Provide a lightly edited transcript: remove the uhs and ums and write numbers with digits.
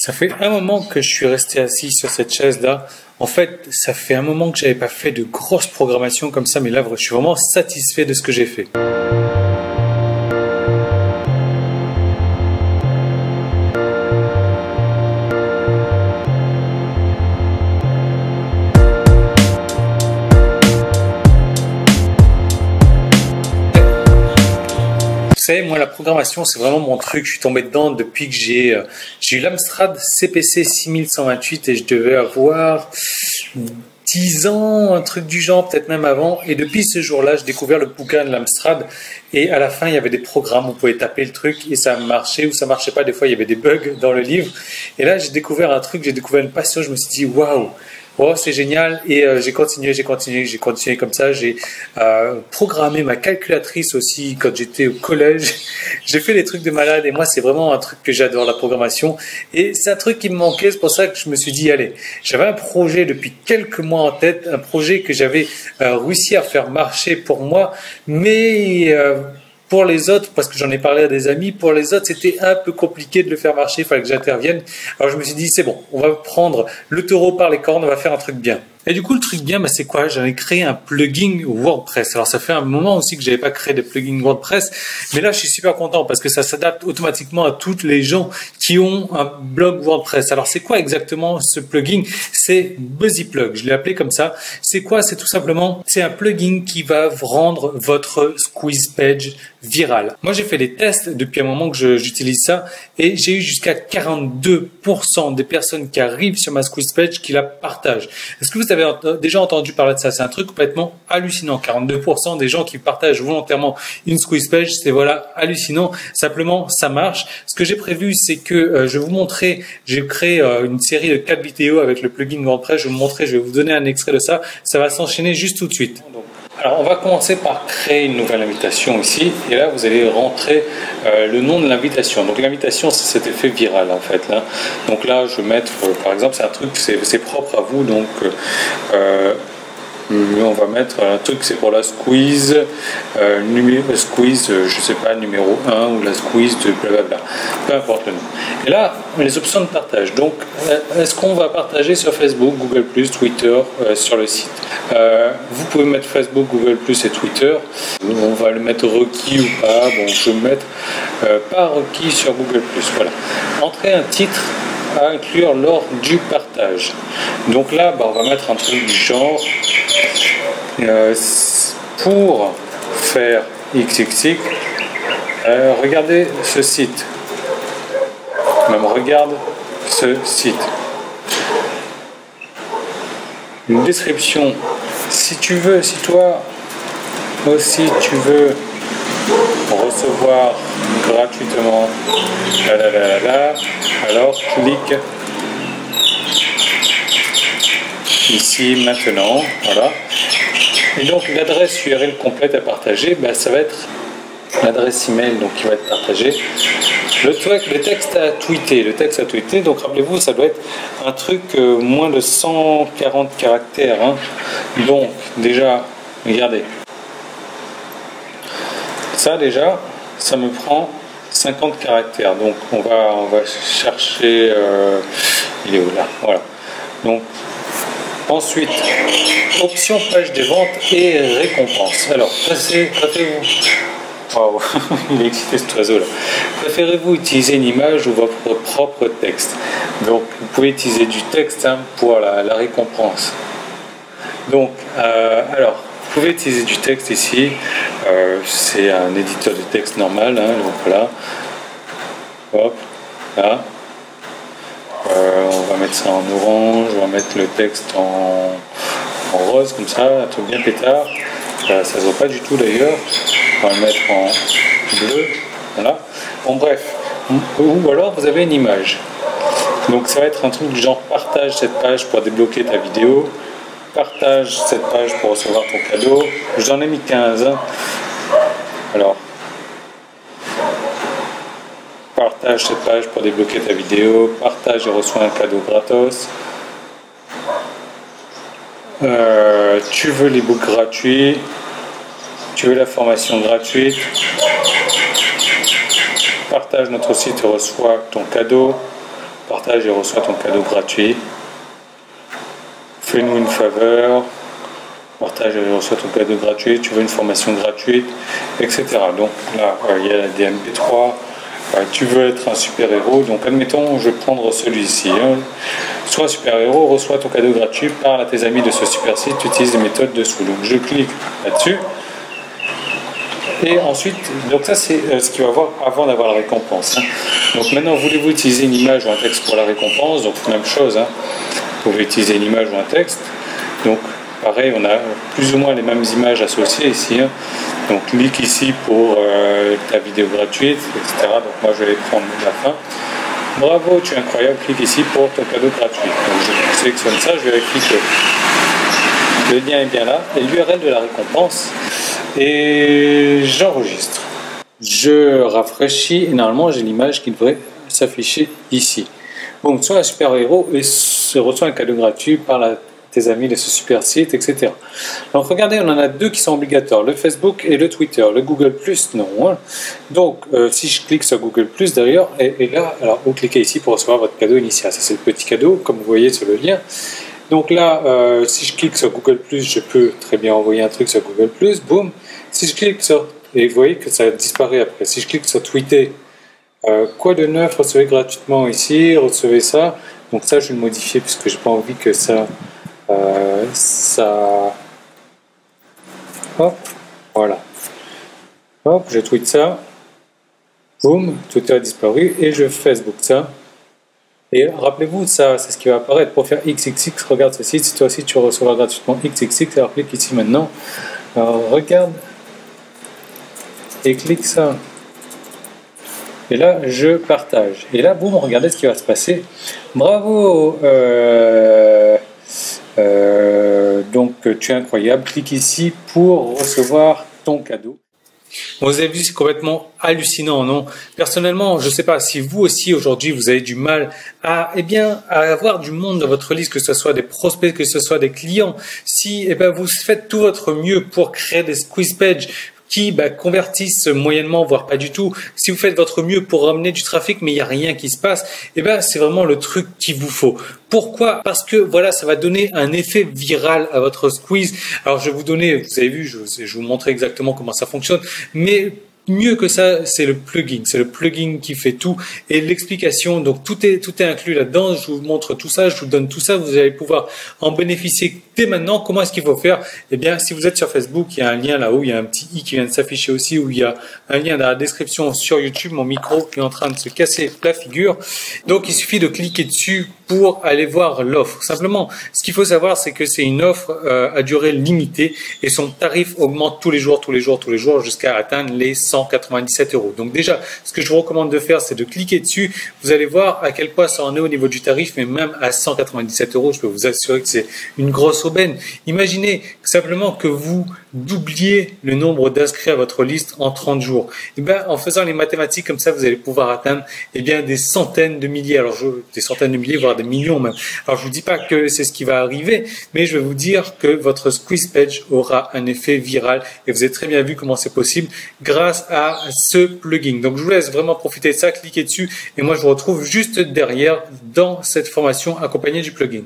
Ça fait un moment que je suis resté assis sur cette chaise-là. En fait, ça fait un moment que j'avais pas fait de grosses programmations comme ça, mais là, je suis vraiment satisfait de ce que j'ai fait. Vous savez, moi, la programmation, c'est vraiment mon truc. Je suis tombé dedans depuis que j'ai eu l'Amstrad CPC 6128 et je devais avoir 10 ans, un truc du genre, peut-être même avant. Et depuis ce jour-là, j'ai découvert le bouquin de l'Amstrad. Et à la fin, il y avait des programmes où on pouvait taper le truc et ça marchait ou ça marchait pas. Des fois, il y avait des bugs dans le livre. Et là, j'ai découvert un truc, j'ai découvert une passion. Je me suis dit, waouh! Oh, c'est génial. Et j'ai continué comme ça. J'ai programmé ma calculatrice aussi quand j'étais au collège. J'ai fait des trucs de malade et moi, c'est vraiment un truc que j'adore, la programmation. Et c'est un truc qui me manquait. C'est pour ça que je me suis dit, allez, j'avais un projet depuis quelques mois en tête, un projet que j'avais réussi à faire marcher pour moi, mais pour les autres, parce que j'en ai parlé à des amis, pour les autres, c'était un peu compliqué de le faire marcher, il fallait que j'intervienne. Alors je me suis dit, c'est bon, on va prendre le taureau par les cornes, on va faire un truc bien. Et du coup, le truc bien, c'est quoi? J'avais créé un plugin WordPress. Alors, ça fait un moment aussi que j'avais pas créé de plugin WordPress, mais là, je suis super content parce que ça s'adapte automatiquement à toutes les gens qui ont un blog WordPress. Alors, c'est quoi exactement ce plugin? C'est BuzzyPlug. Je l'ai appelé comme ça. C'est quoi? C'est tout simplement, c'est un plugin qui va rendre votre squeeze page viral. Moi, j'ai fait des tests depuis un moment que j'utilise ça et j'ai eu jusqu'à 42% des personnes qui arrivent sur ma squeeze page qui la partagent. Est-ce que vous avez déjà entendu parler de ça? C'est un truc complètement hallucinant. 42% des gens qui partagent volontairement une squeeze page, c'est voilà, hallucinant. Simplement, ça marche. Ce que j'ai prévu, c'est que je vais vous montrer, j'ai créé une série de 4 vidéos avec le plugin WordPress. Je vais vous montrer, je vais vous donner un extrait de ça. Ça va s'enchaîner juste tout de suite. Alors, on va commencer par créer une nouvelle invitation ici. Et là, vous allez rentrer le nom de l'invitation. Donc, l'invitation, c'est cet effet viral, en fait. Là. Donc là, je vais mettre, par exemple, c'est un truc, c'est propre à vous. Donc, on va mettre un truc, c'est pour la squeeze, squeeze, je sais pas, numéro 1 ou la squeeze de blablabla. Peu importe le nom. Et là, les options de partage. Donc, est-ce qu'on va partager sur Facebook, Google+, Twitter, sur le site? Vous pouvez mettre Facebook, Google+, et Twitter. On va le mettre requis ou pas. Bon, je vais mettre pas requis sur Google+. Voilà. Entrez un titre à inclure lors du partage. Donc là, on va mettre un truc du genre pour faire XXX, regardez ce site. Même regarde ce site. Une description. Si tu veux, si toi aussi tu veux recevoir gratuitement alors clique ici maintenant, voilà. Et donc l'adresse URL complète à partager, ça va être l'adresse email donc qui va être partagée. Le texte à tweeter, donc rappelez-vous, ça doit être un truc moins de 140 caractères, hein. Donc déjà, regardez. Ça déjà, ça me prend 50 caractères. Donc on va chercher, il est où là? Voilà. Donc ensuite, option page de vente et récompense. Alors, préférez-vous, wow, il est excité cet oiseau là. Préférez-vous utiliser une image ou votre propre texte? Donc, vous pouvez utiliser du texte pour la récompense. Donc, alors, vous pouvez utiliser du texte ici. C'est un éditeur de texte normal. Donc voilà. Hop, là. On va mettre ça en orange, on va mettre le texte en rose comme ça, un truc bien pétard. Ça se voit pas du tout d'ailleurs. On va le mettre en bleu. Voilà. Bon bref. Ou alors vous avez une image. Donc ça va être un truc du genre partage cette page pour débloquer ta vidéo. Partage cette page pour recevoir ton cadeau. J'en ai mis 15. Alors. Partage cette page pour débloquer ta vidéo. Partage et reçois un cadeau gratos. Tu veux l'ebook gratuit. Tu veux la formation gratuite. Partage notre site et reçois ton cadeau. partage et reçois ton cadeau gratuit. Fais-nous une faveur, partage et reçois ton cadeau gratuit, tu veux une formation gratuite, etc. Donc là, il y a la DMP3, tu veux être un super-héros, donc admettons, je vais prendre celui-ci. Sois un super-héros, reçois ton cadeau gratuit, parle à tes amis de ce super site, utilise les méthodes dessous. Donc je clique là-dessus. Et ensuite, donc ça c'est ce qu'il va voir avant d'avoir la récompense. Donc maintenant, voulez-vous utiliser une image ou un texte pour la récompense? Donc même chose, vous pouvez utiliser une image ou un texte. Donc pareil, on a plus ou moins les mêmes images associées ici. Donc clique ici pour ta vidéo gratuite, etc. Donc moi je vais les prendre à la fin. Bravo, tu es incroyable, clique ici pour ton cadeau gratuit. Donc je sélectionne ça, je vérifie que le lien est bien là, et l'URL de la récompense, et j'enregistre. Je rafraîchis, et normalement j'ai l'image qui devrait s'afficher ici. Donc soit un super-héros et se reçoit un cadeau gratuit par tes amis de ce super site, etc. Donc regardez, on en a deux qui sont obligatoires, le Facebook et le Twitter. Le Google+, non. Donc si je clique sur Google+, d'ailleurs, et là, alors vous cliquez ici pour recevoir votre cadeau initial. Ça c'est le petit cadeau, comme vous voyez sur le lien. Donc là, si je clique sur Google+, je peux très bien envoyer un truc sur Google+, boum. Si je clique sur, et vous voyez que ça disparaît après. Si je clique sur tweeter, quoi de neuf, recevez gratuitement ici, recevez ça. Donc ça, je vais le modifier puisque j'ai pas envie que ça, hop, voilà. Hop, je tweet ça. Boum, Twitter a disparu et je Facebook ça. Et rappelez-vous, ça, c'est ce qui va apparaître pour faire XXX. Regarde ceci, si toi aussi tu recevras gratuitement XXX, alors clique ici maintenant. Alors regarde et clique ça. Et là, je partage. Et là, boum, regardez ce qui va se passer. Bravo, donc tu es incroyable. Clique ici pour recevoir ton cadeau. Bon, vous avez vu, c'est complètement hallucinant, non? Personnellement, je ne sais pas si vous aussi aujourd'hui vous avez du mal à avoir du monde dans votre liste, que ce soit des prospects, que ce soit des clients. Si vous faites tout votre mieux pour créer des squeeze pages qui convertissent moyennement, voire pas du tout. Si vous faites votre mieux pour ramener du trafic, mais il n'y a rien qui se passe, c'est vraiment le truc qu'il vous faut. Pourquoi? Parce que voilà, ça va donner un effet viral à votre squeeze. Alors je vais vous donner, vous avez vu, je vais vous montrer exactement comment ça fonctionne, mais mieux que ça, c'est le plugin. C'est le plugin qui fait tout et l'explication. Donc tout est inclus là-dedans. Je vous montre tout ça, je vous donne tout ça. Vous allez pouvoir en bénéficier dès maintenant. Comment est-ce qu'il faut faire? Si vous êtes sur Facebook, il y a un lien là-haut, il y a un petit i qui vient de s'afficher aussi, où il y a un lien dans la description sur YouTube. Mon micro est en train de se casser la figure. Donc il suffit de cliquer dessus pour aller voir l'offre. Simplement, ce qu'il faut savoir, c'est que c'est une offre à durée limitée et son tarif augmente tous les jours jusqu'à atteindre les 197 €. Donc déjà, ce que je vous recommande de faire, c'est de cliquer dessus. Vous allez voir à quel point ça en est au niveau du tarif, mais même à 197 €, je peux vous assurer que c'est une grosse aubaine. Imaginez simplement que vous doubliez le nombre d'inscrits à votre liste en 30 jours. En faisant les mathématiques comme ça, vous allez pouvoir atteindre des centaines de milliers, des centaines de milliers, voire des millions même. Alors je vous dis pas que c'est ce qui va arriver, mais je vais vous dire que votre squeeze page aura un effet viral et vous avez très bien vu comment c'est possible grâce à ce plugin. Donc je vous laisse vraiment profiter de ça, cliquez dessus et moi je vous retrouve juste derrière dans cette formation accompagnée du plugin.